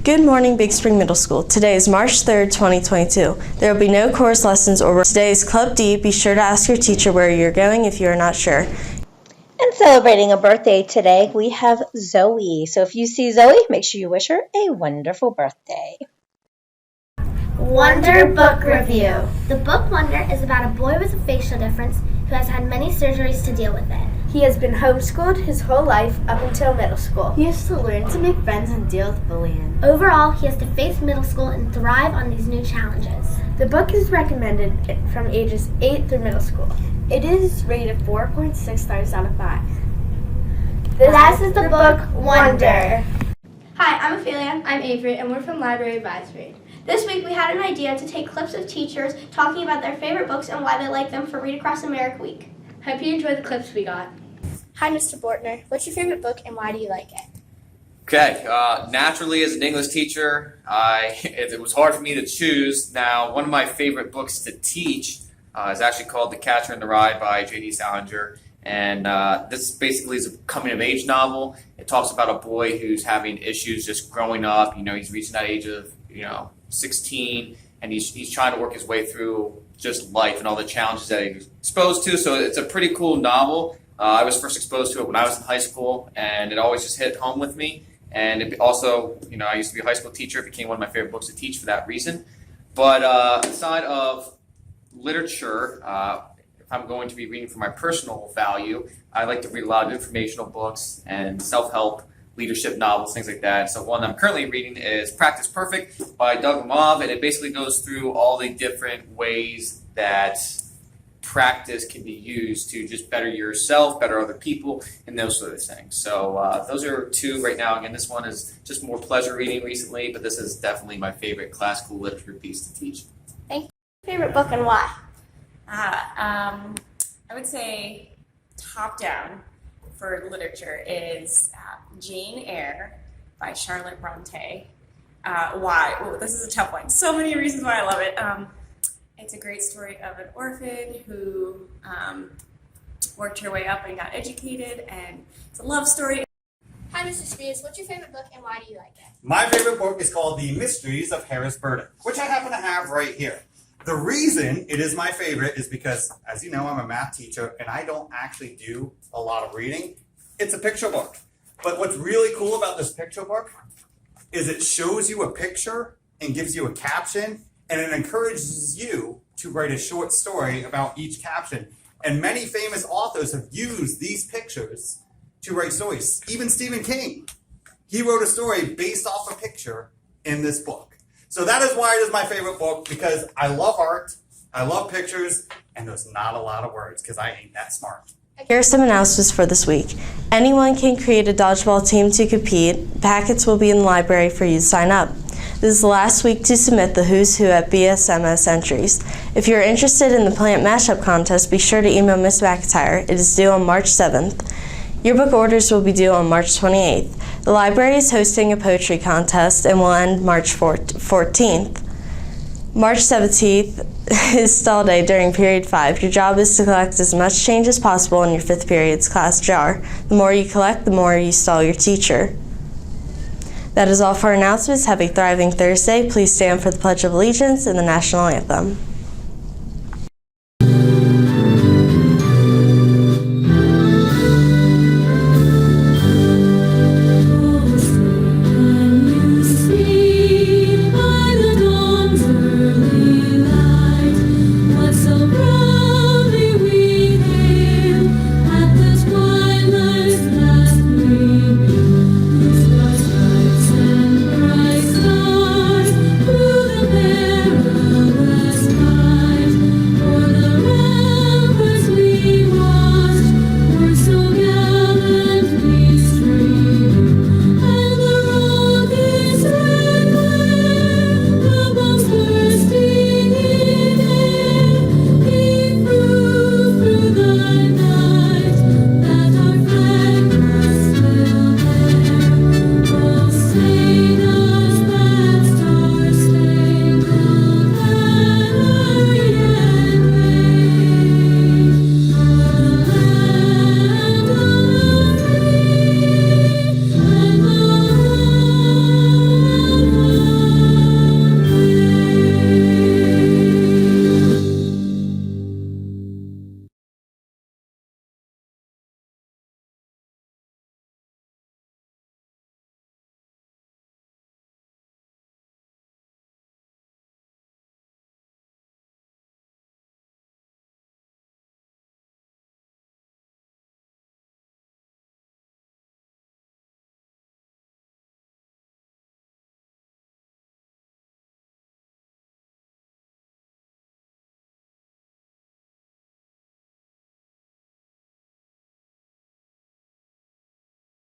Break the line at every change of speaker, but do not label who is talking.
Good morning, Big Spring Middle School. Today is March 3rd, 2022. There will be no chorus lessons or today is Club D. Be sure to ask your teacher where you're going if you are not sure.
And celebrating a birthday today, we have Zoe. So if you see Zoe, make sure you wish her a wonderful birthday.
Wonder Book Review. The book Wonder is about a boy with a facial difference who has had many surgeries to deal with it.
He has been homeschooled his whole life up until middle school.
He has to learn to make friends and deal with bullying.
Overall, he has to face middle school and thrive on these new challenges.
The book is recommended from ages 8 through middle school.
It is rated 4.6 stars out of 5.
This is the book Wonder.
Hi, I'm Ophelia. I'm Avery, and we're from Library Advisory. This week we had an idea to take clips of teachers talking about their favorite books and why they like them for Read Across America Week. Hope you enjoy the clips we got.
Hi, Mr. Bortner. What's your favorite book and why do you like it?
Okay, naturally as an English teacher, it was hard for me to choose. Now, one of my favorite books to teach is actually called The Catcher in the Rye by J.D. Salinger. And this basically is a coming-of-age novel. It talks about a boy who's having issues just growing up. You know, he's reaching that age of, 16, and he's trying to work his way through just life and all the challenges that he's exposed to. So it's a pretty cool novel. I was first exposed to it when I was in high school, and it always just hit home with me. And it also, I used to be a high school teacher. It became one of my favorite books to teach for that reason. But aside of literature, if I'm going to be reading for my personal value, I like to read a lot of informational books and self-help leadership novels, things like that. So one I'm currently reading is Practice Perfect by Doug Lamov, and it basically goes through all the different ways that practice can be used to just better yourself, better other people, and those sort of things. So those are two right now. Again, this one is just more pleasure reading recently, but this is definitely my favorite classical literature piece to teach.
Thank you. Favorite book and why?
I would say top down for literature is Jane Eyre by Charlotte Bronte. Why? Oh, this is a tough one. So many reasons why I love it. It's a great story of an orphan who worked her way up and got educated, and it's a love story.
Hi, Mr. Spears. What's your favorite book and why do you like it?
My favorite book is called The Mysteries of Harrisburg, which I happen to have right here. The reason it is my favorite is because, as you know, I'm a math teacher and I don't actually do a lot of reading. It's a picture book. But what's really cool about this picture book is it shows you a picture and gives you a caption, and it encourages you to write a short story about each caption. And many famous authors have used these pictures to write stories. Even Stephen King, he wrote a story based off a picture in this book. So that is why it is my favorite book, because I love art, I love pictures, and there's not a lot of words because I ain't that smart.
Here are some announcements for this week. Anyone can create a dodgeball team to compete. Packets will be in the library for you to sign up. This is the last week to submit the Who's Who at BSMS entries. If you're interested in the plant mashup contest, be sure to email Ms. McIntyre. It is due on March 7th. Yearbook orders will be due on March 28th. The library is hosting a poetry contest and will end March 14th. March 17th is stall day during period 5. Your job is to collect as much change as possible in your 5th period's class jar. The more you collect, the more you stall your teacher. That is all for announcements. Have a thriving Thursday. Please stand for the Pledge of Allegiance and the National Anthem.